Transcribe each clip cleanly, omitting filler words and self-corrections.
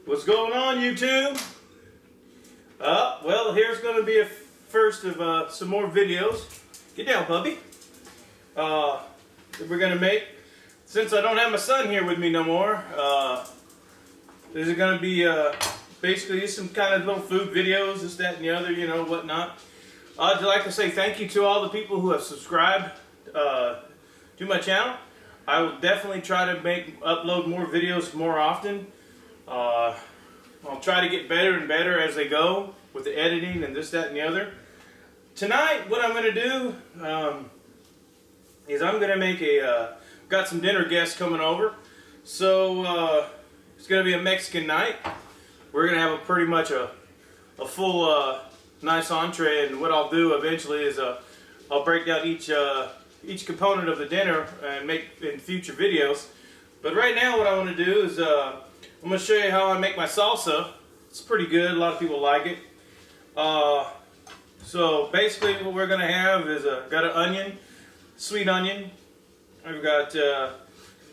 What's going on, YouTube? Well, here's going to be a first of some more videos. Get down, puppy. That we're going to make. Since I don't have my son here with me no more, this is going to be basically some kind of little food videos, this, that, and the other, you know, whatnot. I'd like to say thank you to all the people who have subscribed to my channel. I will definitely try to upload more videos more often. I'll try to get better and better as they go with the editing and this, that, and the other. Tonight, what I'm going to do is I'm going to make got some dinner guests coming over. So it's going to be a Mexican night. We're going to have pretty much a full nice entree, and what I'll do eventually is I'll break down each component of the dinner and make in future videos. But right now what I want to do is I'm going to show you how I make my salsa. It's pretty good. A lot of people like it. So basically what we're going to have is got an onion, sweet onion. I've got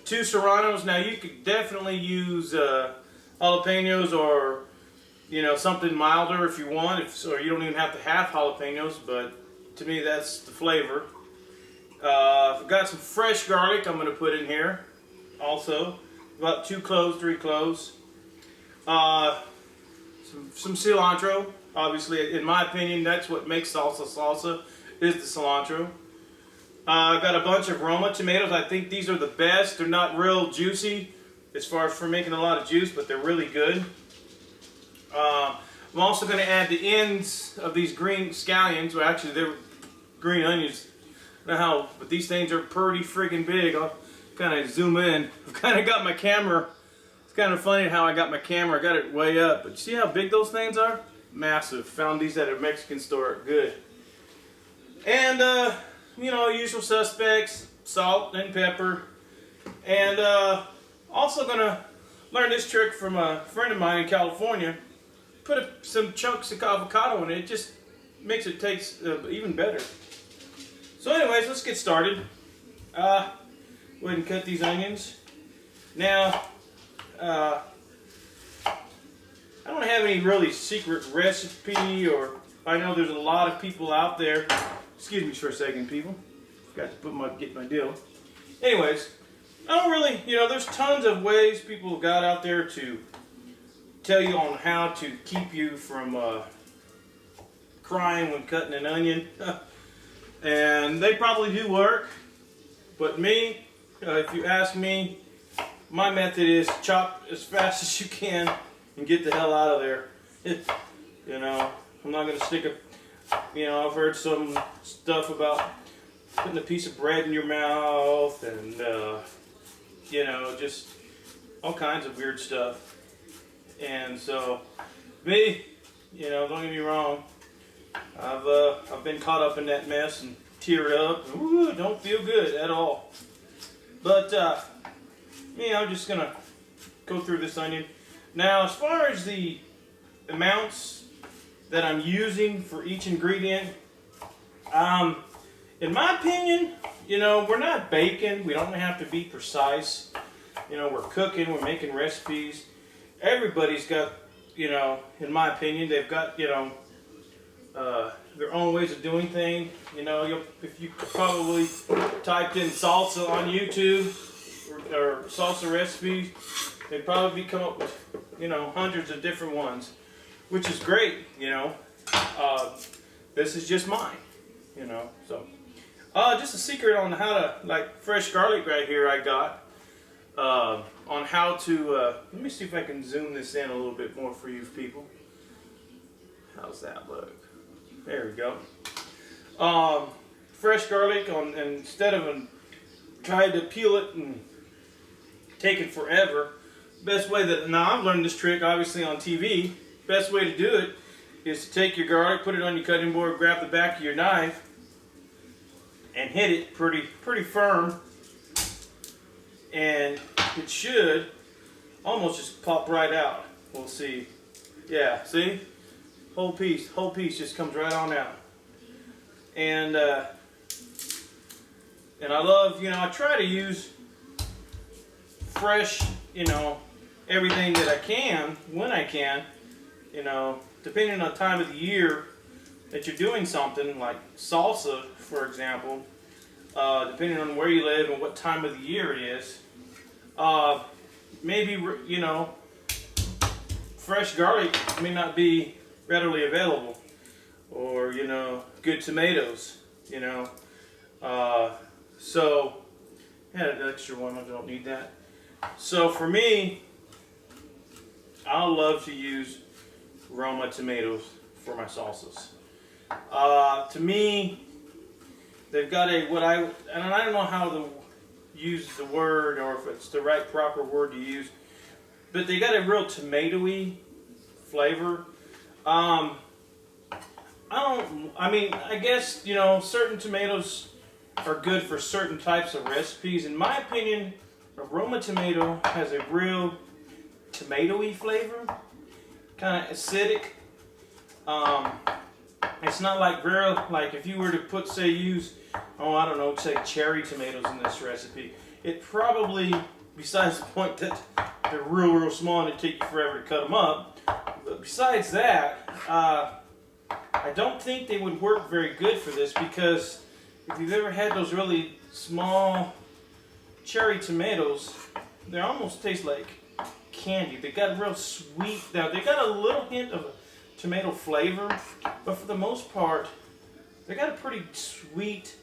2 serranos. Now you could definitely use jalapenos or, you know, something milder if you want, or you don't even have to have jalapenos, but to me that's the flavor. I've got some fresh garlic I'm going to put in here also. About 2 cloves, 3 cloves. Some cilantro. Obviously, in my opinion, that's what makes salsa is the cilantro. I've got a bunch of Roma tomatoes. I think these are the best. They're not real juicy as far as for making a lot of juice, but they're really good. I'm also going to add the ends of these green scallions. Well, actually, they're green onions. I don't know how, but these things are pretty freaking big. I'll kind of zoom in. I've kind of got my camera. It's kind of funny how I got my camera. I got it way up, but see how big those things are? Massive. Found these at a Mexican store. Good. And you know, usual suspects: salt and pepper. And also gonna learn this trick from a friend of mine in California. Put some chunks of avocado in it. It just makes it taste even better. So anyways, let's get started. Go ahead and cut these onions. Now, I don't have any really secret recipe, or I know there's a lot of people out there. Excuse me for a second, people. Got to get my deal. Anyways, I don't really, you know, there's tons of ways people have got out there to tell you on how to keep you from crying when cutting an onion. And they probably do work, but me, if you ask me, my method is chop as fast as you can and get the hell out of there. You know, I'm not going to stick you know, I've heard some stuff about putting a piece of bread in your mouth and, you know, just all kinds of weird stuff. And so, me, you know, don't get me wrong, I've been caught up in that mess and teared up. Ooh, don't feel good at all. But me, I'm just gonna go through this onion. Now, as far as the amounts that I'm using for each ingredient, in my opinion, you know, we're not baking. We don't have to be precise. You know, we're cooking. We're making recipes. Everybody's got, you know, in my opinion, they've got, you know, their own ways of doing things. You know, if you probably typed in salsa on YouTube or salsa recipes, they'd probably come up with, you know, hundreds of different ones, which is great. You know, this is just mine. You know, so just a secret on how to, like, fresh garlic right here. I got on how to. Let me see if I can zoom this in a little bit more for you people. How's that look? There we go. Fresh garlic and instead of trying to peel it and taking forever. Best way now I've learned this trick obviously on TV. Best way to do it is to take your garlic, put it on your cutting board, grab the back of your knife, and hit it pretty firm, and it should almost just pop right out. We'll see. Yeah, see? Whole piece just comes right on out. And I love, you know, I try to use fresh, you know, everything that I can when I can. You know, depending on the time of the year that you're doing something like salsa, for example, depending on where you live and what time of the year it is, maybe, you know, fresh garlic may not be readily available, or, you know, good tomatoes, you know. So, yeah, an extra one, I don't need that. So for me, I love to use Roma tomatoes for my salsas. To me, they've got a, and I don't know how to use the word or if it's the right proper word to use, but they got a real tomatoey flavor. I guess, you know, certain tomatoes are good for certain types of recipes. In my opinion, a Roma tomato has a real tomatoey flavor, kind of acidic. It's not like like if you were to put, say, use, I don't know, say cherry tomatoes in this recipe, it probably, besides the point that they're real small and it'd take you forever to cut them up, but besides that, I don't think they would work very good for this, because if you've ever had those really small cherry tomatoes, they almost taste like candy. They got real sweet. Now they got a little hint of tomato flavor, but for the most part, they got a pretty sweet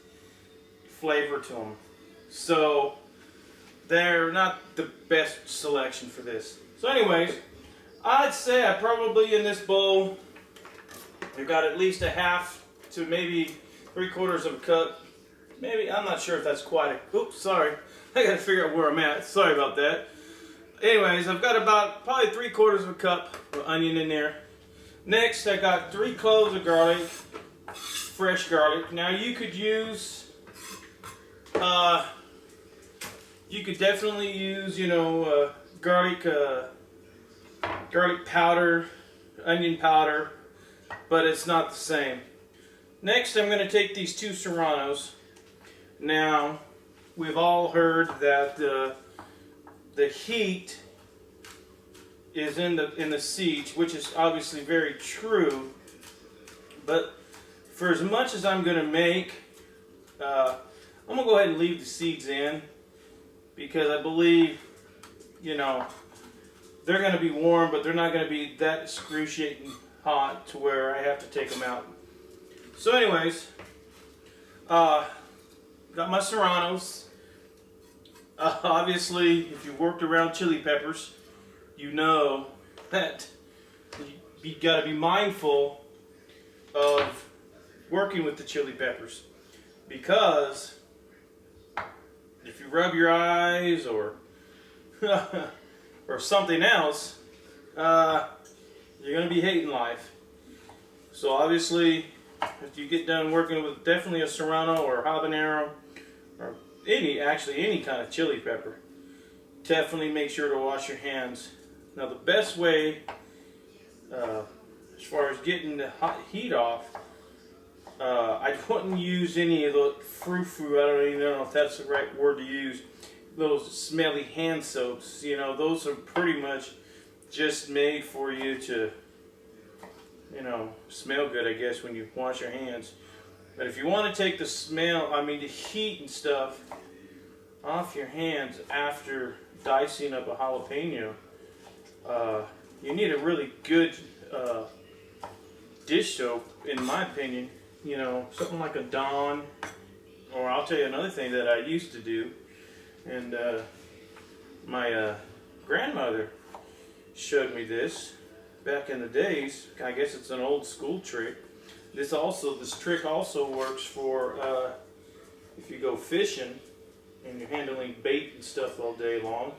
flavor to them. So they're not the best selection for this. So anyways, I'd say I probably in this bowl, I've got at least a half to maybe 3/4 of a cup. Maybe, I'm not sure if that's quite a, oops, sorry. I gotta figure out where I'm at. Sorry about that. Anyways, I've got about probably 3/4 of a cup of onion in there. Next, I got 3 cloves of garlic, fresh garlic. Now you could use, you could definitely use, you know, garlic powder, onion powder, but it's not the same. Next, I'm going to take these 2 serranos. Now, we've all heard that the heat is in the seeds, which is obviously very true. But for as much as I'm going to make, I'm going to go ahead and leave the seeds in, because I believe, you know, they're going to be warm, but they're not going to be that excruciating hot to where I have to take them out. So anyways, got my serranos. Obviously, if you've worked around chili peppers, you know that you got to be mindful of working with the chili peppers, because if you rub your eyes or or something else, you're going to be hating life. So obviously, if you get done working with definitely a serrano or habanero, or any kind of chili pepper, definitely make sure to wash your hands. Now the best way, as far as getting the hot heat off, I wouldn't use any of the frou-frou, I don't even know if that's the right word to use, those smelly hand soaps. You know, those are pretty much just made for you to, you know, smell good, I guess, when you wash your hands. But if you want to take the smell, the heat and stuff off your hands after dicing up a jalapeno, you need a really good dish soap, in my opinion. You know, something like a Dawn, or I'll tell you another thing that I used to do, and my grandmother showed me this back in the days. I guess it's an old school trick. This trick also works for if you go fishing and you're handling bait and stuff all day long.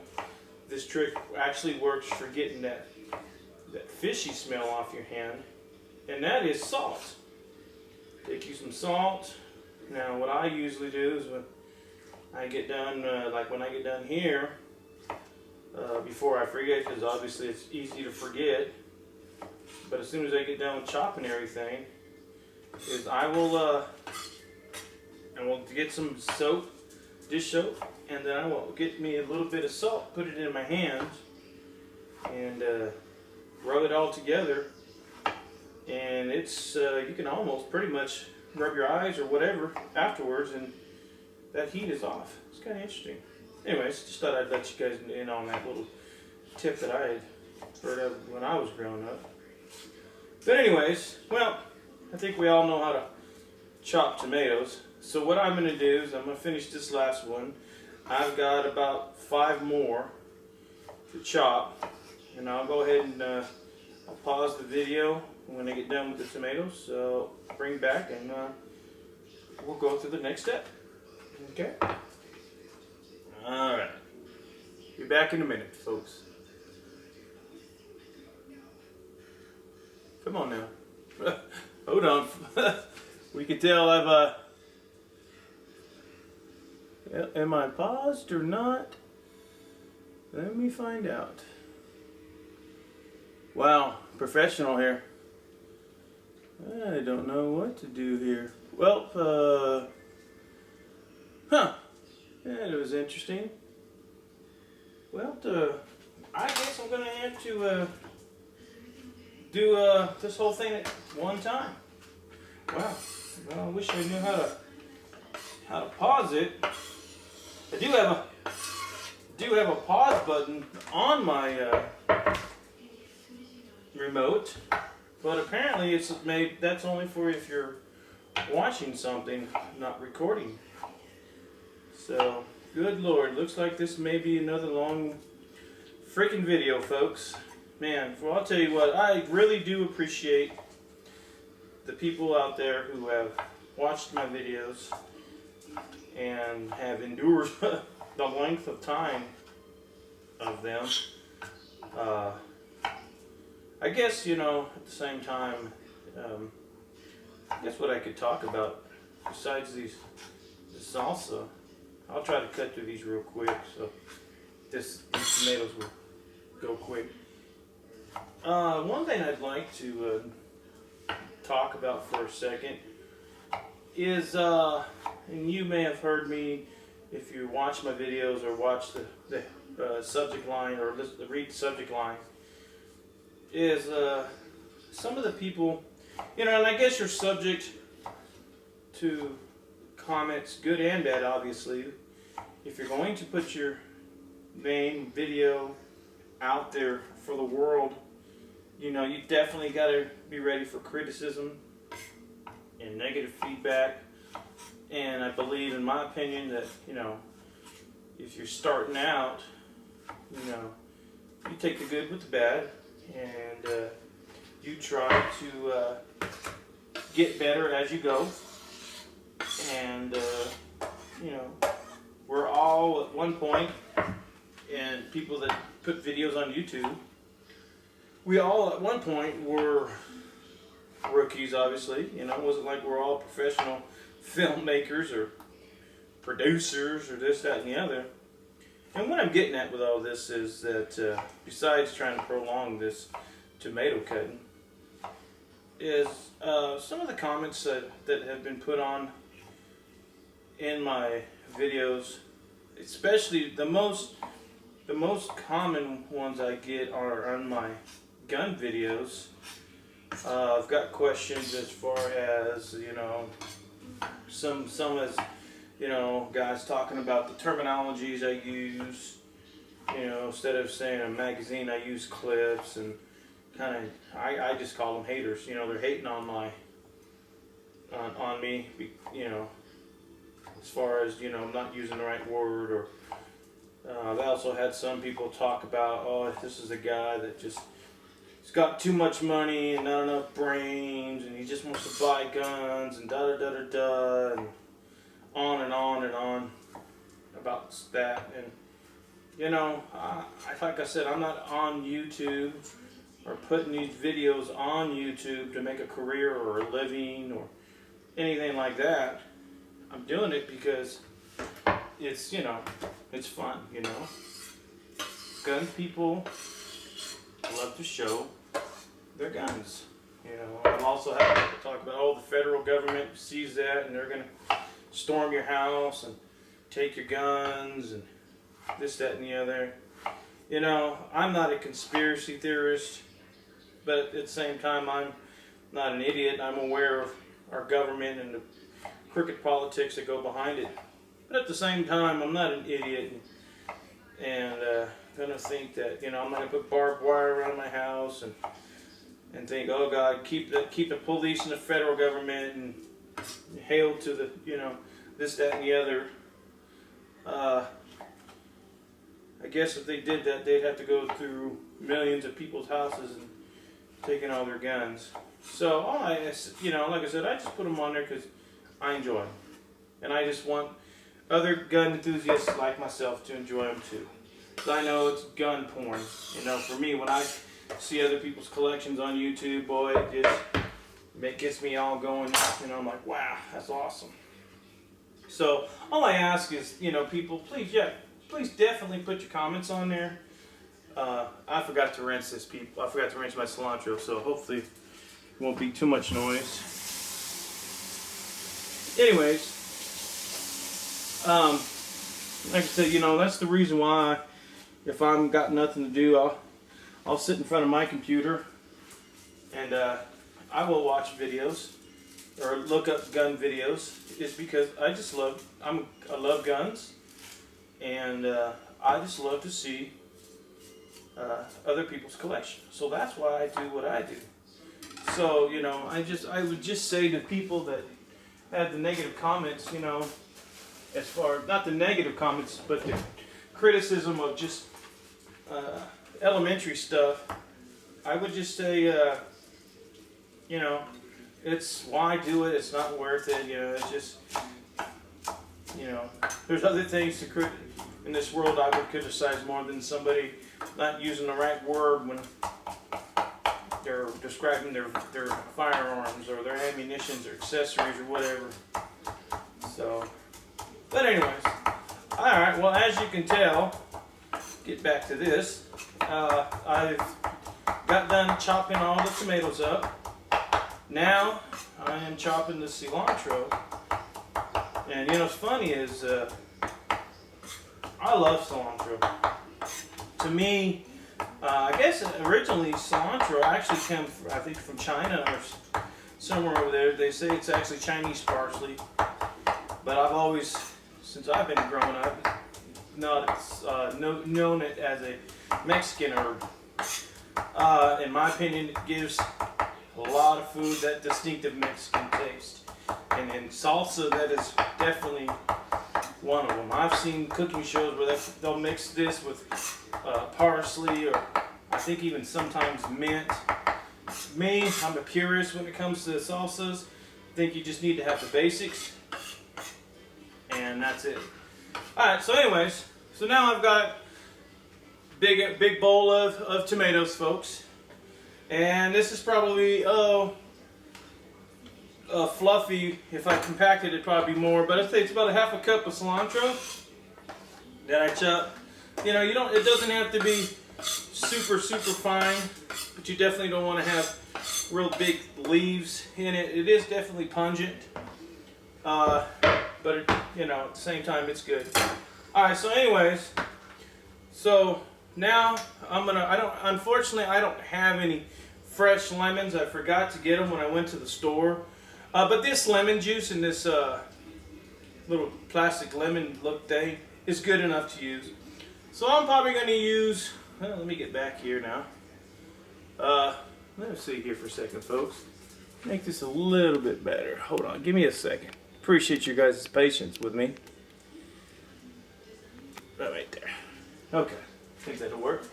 This trick actually works for getting that fishy smell off your hand, and that is salt. Take you some salt. Now what I usually do is when I get done, like when I get done here, before I forget, because obviously it's easy to forget, but as soon as I get done with chopping everything, is I will get some soap, dish soap, and then I will get me a little bit of salt, put it in my hands, and rub it all together, and it's you can almost pretty much rub your eyes or whatever afterwards, and that heat is off. It's kind of interesting. Anyways, just thought I'd let you guys in on that little tip that I had heard of when I was growing up. But anyways, well, I think we all know how to chop tomatoes. So what I'm going to do is I'm going to finish this last one. I've got about 5 more to chop, and I'll go ahead and I'll pause the video when I get done with the tomatoes. So bring back and we'll go through the next step. Okay? Alright. Be back in a minute, folks. Come on now. Hold on. We can tell I've am I paused or not? Let me find out. Wow, professional here. I don't know what to do here. Well, that was interesting. Well, I guess I'm gonna have to do this whole thing at one time. Wow. Well, I wish I knew how to pause it. I do have a pause button on my remote, but apparently it's made. That's only for if you're watching something, not recording. So, good Lord, looks like this may be another long freaking video, folks. Man, well, I'll tell you what, I really do appreciate the people out there who have watched my videos and have endured the length of time of them. I guess, you know, at the same time, I guess what I could talk about besides the salsa, I'll try to cut through these real quick so these tomatoes will go quick. One thing I'd like to talk about for a second is, and you may have heard me if you watch my videos or watch the subject line or read the subject line, is some of the people, you know, and I guess you're subject to comments, good and bad, obviously. If you're going to put your name, video out there for the world, you know, you definitely got to be ready for criticism and negative feedback. And I believe, in my opinion, that, you know, if you're starting out, you know, you take the good with the bad, and you try to get better as you go. And, you know, we're all at one point, and people that put videos on YouTube, we all at one point were rookies, obviously. You know, it wasn't like we're all professional filmmakers or producers or this, that, and the other. And what I'm getting at with all this is that besides trying to prolong this tomato cutting, is some of the comments that have been put on in my videos, especially the most common ones I get are on my gun videos. I've got questions as far as, you know, some as, you know, guys talking about the terminologies I use. You know, instead of saying a magazine, I use clips, and kind of, I just call them haters. You know, they're hating on on me, you know, as far as, you know, not using the right word. Or I've also had some people talk about, oh, this is a guy that just, he's got too much money and not enough brains, and he just wants to buy guns, and da-da-da-da-da, and on and on and on about that. And, you know, like I said, I'm not on YouTube or putting these videos on YouTube to make a career or a living or anything like that. I'm doing it because it's, you know, it's fun, you know. Gun people love to show their guns. You know, I'm also having to talk about, oh, the federal government sees that and they're going to storm your house and take your guns and this, that, and the other. You know, I'm not a conspiracy theorist, but at the same time, I'm not an idiot. I'm aware of our government and the crooked politics that go behind it. But at the same time, I'm not an idiot and gonna think that, you know, I'm gonna put barbed wire around my house and think, oh God, keep the police and the federal government and hail to the, you know, this, that, and the other. I guess if they did that, they'd have to go through millions of people's houses and taking all their guns. So, you know, like I said, I just put them on there because I enjoy them. And I just want other gun enthusiasts like myself to enjoy them too. Because I know it's gun porn. You know, for me, when I see other people's collections on YouTube, boy, it gets me all going. You know, I'm like, wow, that's awesome. So, all I ask is, you know, people, please definitely put your comments on there. I forgot to rinse this, people. I forgot to rinse my cilantro, so hopefully it won't be too much noise. Anyways, like I said, you know, that's the reason why if I've got nothing to do, I'll sit in front of my computer and I will watch videos or look up gun videos. It's because I just love, I love guns, and I just love to see other people's collection. So that's why I do what I do. So, you know, I would just say to people that had the negative comments, you know, as far, not the negative comments, but the criticism of just elementary stuff, I would just say, you know, it's why do it, it's not worth it, you know, it's just, you know, there's other things in this world I would criticize more than somebody not using the right word when they're describing their firearms or their ammunitions or accessories or whatever. So, but anyways, alright, well, as you can tell, get back to this, I've got done chopping all the tomatoes up. Now I am chopping the cilantro, and you know what's funny is I love cilantro. To me, I guess originally cilantro actually came, I think, from China or somewhere over there. They say it's actually Chinese parsley, but I've always, since I've been growing up, known it as a Mexican herb. In my opinion, it gives a lot of food that distinctive Mexican taste, and in salsa, that is definitely one of them. I've seen cooking shows where they'll mix this with parsley, or I think even sometimes mint. Me, I'm a purist when it comes to salsas. I think you just need to have the basics, and that's it. Alright, so anyways, so now I've got big bowl of tomatoes, folks. And this is probably, fluffy. If I compacted, it'd probably be more. But I'd say it's about a half a cup of cilantro that I chop. You know, it doesn't have to be super fine, but you definitely don't want to have real big leaves in it. It is definitely pungent, but you know, at the same time, it's good. All right. So, anyways, so now unfortunately, I don't have any fresh lemons. I forgot to get them when I went to the store. But this lemon juice in this little plastic lemon look thing is good enough to use. So I'm probably going to use, well, let me get back here now. Let me see here for a second, folks. Make this a little bit better. Hold on, give me a second. Appreciate your guys' patience with me. Right there. Okay, I think that'll work.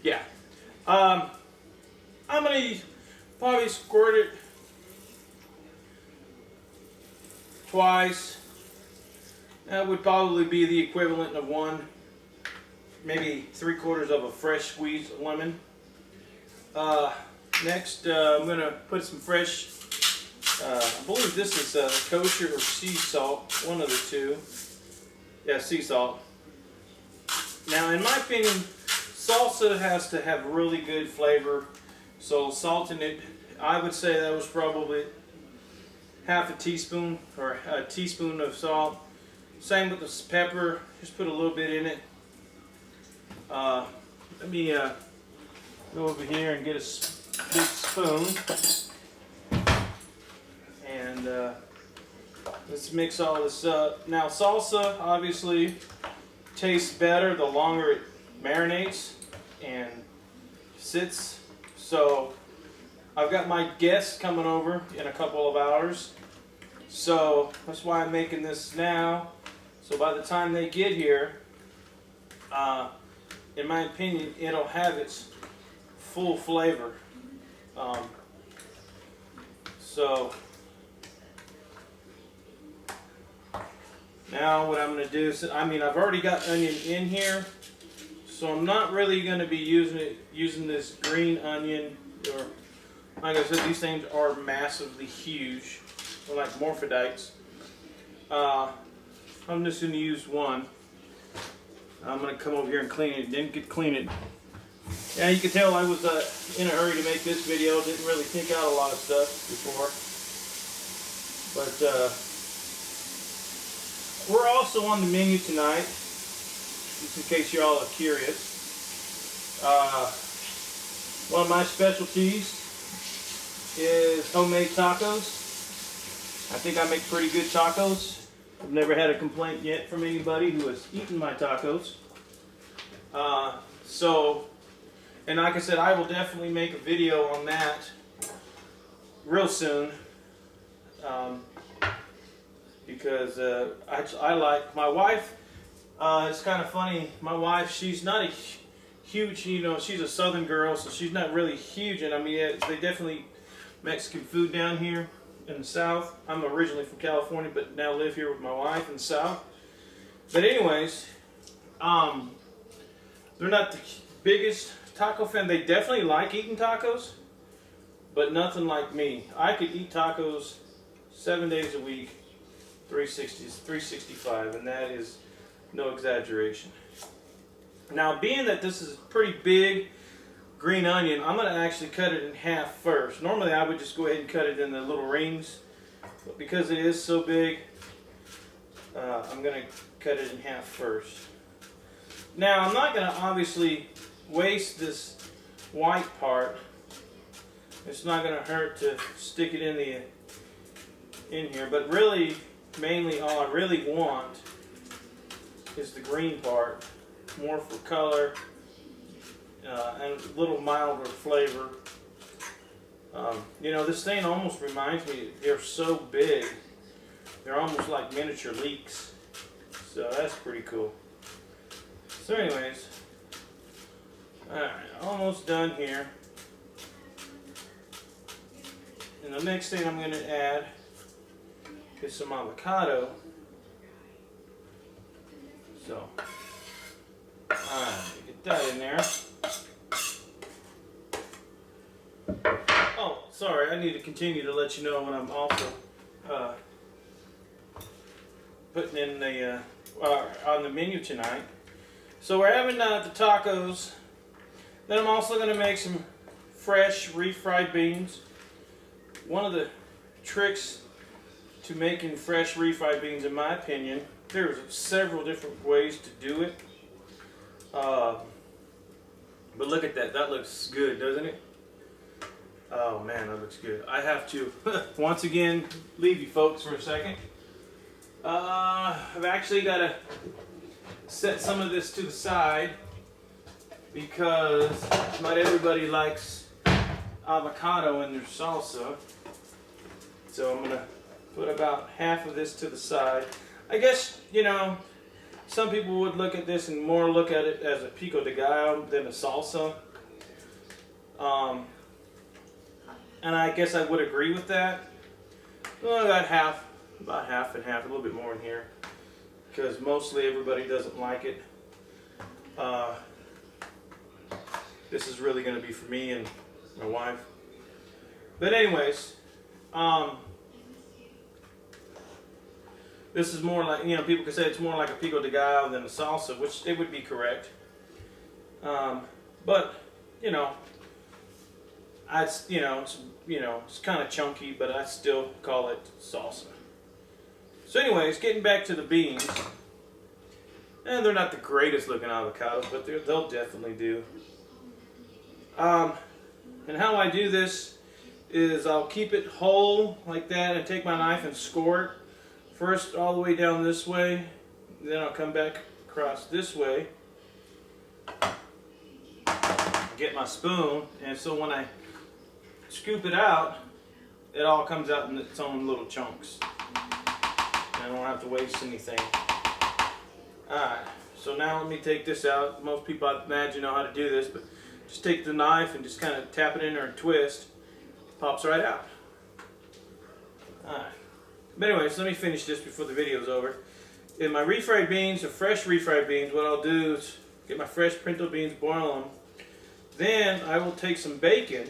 Yeah. I'm going to probably squirt it twice. That would probably be the equivalent of one, maybe 3/4 of a fresh squeezed lemon. Next, I'm going to put some fresh, I believe this is kosher or sea salt, one of the two. Yeah, sea salt. Now, in my opinion, salsa has to have really good flavor. So salt in it, I would say that was probably half a teaspoon or a teaspoon of salt. Same with the pepper, just put a little bit in it. let me go over here and get a big spoon, and let's mix all this up. Now salsa obviously tastes better the longer it marinates and sits. So I've got my guests coming over in a couple of hours, so that's why I'm making this now. So by the time they get here, in my opinion, it'll have its full flavor. So now what I'm going to do is, I mean, I've already got onion in here, so I'm not really going to be using this green onion. Or, like I said, these things are massively huge. They're like morphidites. I'm just going to use one. I'm going to come over here and clean it. Didn't clean it. Yeah, you can tell I was in a hurry to make this video. Didn't really think out a lot of stuff before. But we're also on the menu tonight, just in case you all are curious. One of my specialties is homemade tacos. I think I make pretty good tacos. I've never had a complaint yet from anybody who has eaten my tacos. And like I said, I will definitely make a video on that real soon. Because I like, my wife, it's kind of funny, my wife, she's not a huge, you know, she's a southern girl, so she's not really huge, and I mean, they definitely Mexican food down here in the South. I'm originally from California, but now live here with my wife in the South. But anyways, they're not the biggest taco fan. They definitely like eating tacos, but nothing like me. I could eat tacos 7 days a week, 365, and that is no exaggeration. Now, being that this is pretty big green onion, I'm going to actually cut it in half first. Normally I would just go ahead and cut it in the little rings, but because it is so big, I'm going to cut it in half first. Now, I'm not going to obviously waste this white part. It's not going to hurt to stick it in here, but really, mainly all I really want is the green part, more for color and a little milder flavor. You know, this thing almost reminds me, they're so big, they're almost like miniature leeks, so that's pretty cool. So anyways, alright, almost done here. And the next thing I'm going to add is some avocado. So, alright, get that in there. Oh, sorry, I need to continue to let you know when I'm also putting in the on the menu tonight. So we're having the tacos. Then I'm also going to make some fresh refried beans. One of the tricks to making fresh refried beans, in my opinion, there's several different ways to do it. But look at that. That looks good, doesn't it? Oh man, that looks good. I have to, once again, leave you folks for a second. I've actually got to set some of this to the side because not everybody likes avocado in their salsa. So I'm going to put about half of this to the side. I guess, you know, some people would look at this and more look at it as a pico de gallo than a salsa. And I guess I would agree with that. Well, I got half, about half and half, a little bit more in here, because mostly everybody doesn't like it. This is really going to be for me and my wife. But anyways, this is more like, you know, people could say it's more like a pico de gallo than a salsa, which it would be correct. But, you know, it's kind of chunky, but I still call it salsa. So anyways, getting back to the beans. And they're not the greatest looking avocados, but they'll definitely do. And how I do this is I'll keep it whole like that and take my knife and score it. First all the way down this way, then I'll come back across this way. Get my spoon, and so when I scoop it out, it all comes out in its own little chunks. I don't have to waste anything. Alright, so now let me take this out. Most people I imagine know how to do this, but just take the knife and just kind of tap it in there and twist. It pops right out. Alright. But anyways, let me finish this before the video's over. In my refried beans, the fresh refried beans, what I'll do is get my fresh pinto beans, boil them. Then I will take some bacon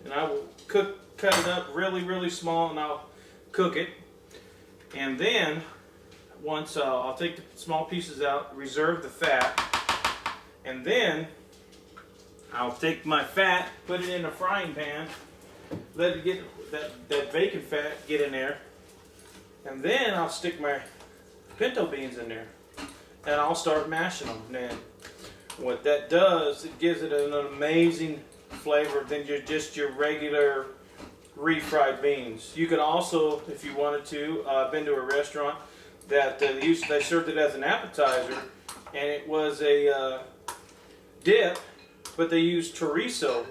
and I will cut it up really, really small, and I'll cook it. And then once I'll take the small pieces out, reserve the fat, and then I'll take my fat, put it in a frying pan, let it get that bacon fat get in there, and then I'll stick my pinto beans in there, and I'll start mashing them. And what that does, it gives it an amazing flavor than just your regular refried beans. You could also, if you wanted to, been to a restaurant that they served it as an appetizer, and it was a dip, but they used chorizo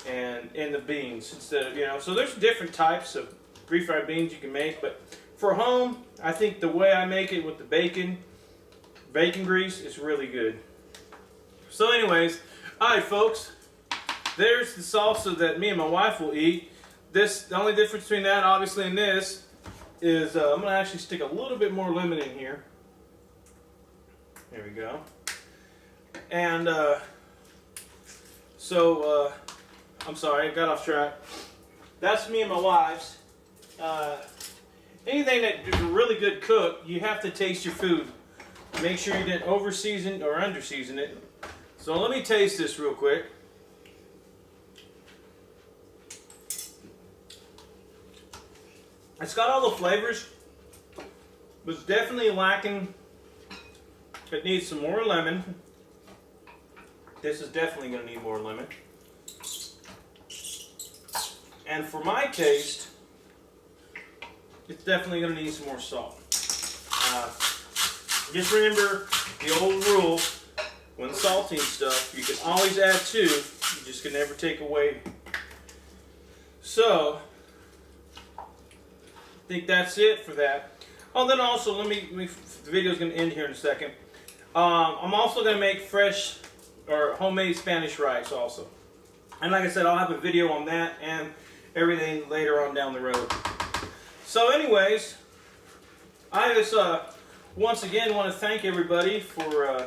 and in the beans instead of, you know. So there's different types of refried beans you can make, but for home, I think the way I make it with the bacon grease is really good. So anyways, alright folks, there's the salsa that me and my wife will eat. The only difference between that, obviously, and this is I'm going to actually stick a little bit more lemon in here. There we go. And I'm sorry, I got off track. That's me and my wife's. Anything that is a really good cook, you have to taste your food. Make sure you didn't over-season or under-season it. So let me taste this real quick. It's got all the flavors, but it's definitely lacking. It needs some more lemon. This is definitely going to need more lemon. And for my taste, it's definitely going to need some more salt. Just remember the old rule, when salting stuff, you can always add to, you just can never take away. So, I think that's it for that. Oh, then also, the video's going to end here in a second. I'm also going to make fresh or homemade Spanish rice also. And like I said, I'll have a video on that and everything later on down the road. So anyways, I just once again want to thank everybody for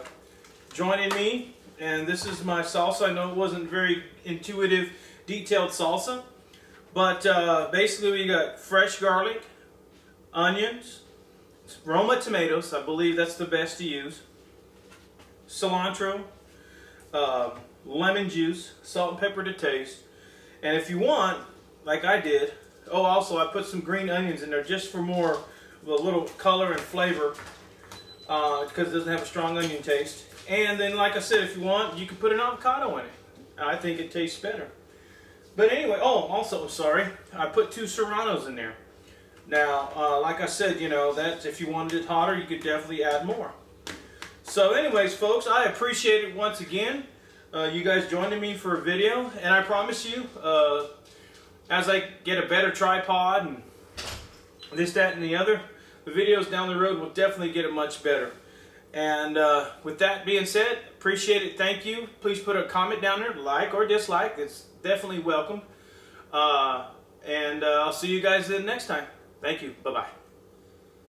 joining me. And this is my salsa. I know it wasn't very intuitive, detailed salsa. But basically we got fresh garlic, onions, Roma tomatoes, I believe that's the best to use, cilantro, lemon juice, salt and pepper to taste. And if you want, like I did, oh also I put some green onions in there just for more of a little color and flavor, because it doesn't have a strong onion taste. And then like I said, if you want, you can put an avocado in it. I think it tastes better. But anyway, oh also, sorry, I put 2 serranos in there. Now, like I said, you know, that's if you wanted it hotter, you could definitely add more. So anyways, folks, I appreciate it once again. You guys joining me for a video, and I promise you, as I get a better tripod and this, that, and the other, the videos down the road will definitely get it much better. And with that being said, appreciate it. Thank you. Please put a comment down there, like or dislike. It's definitely welcome. And I'll see you guys then next time. Thank you. Bye-bye.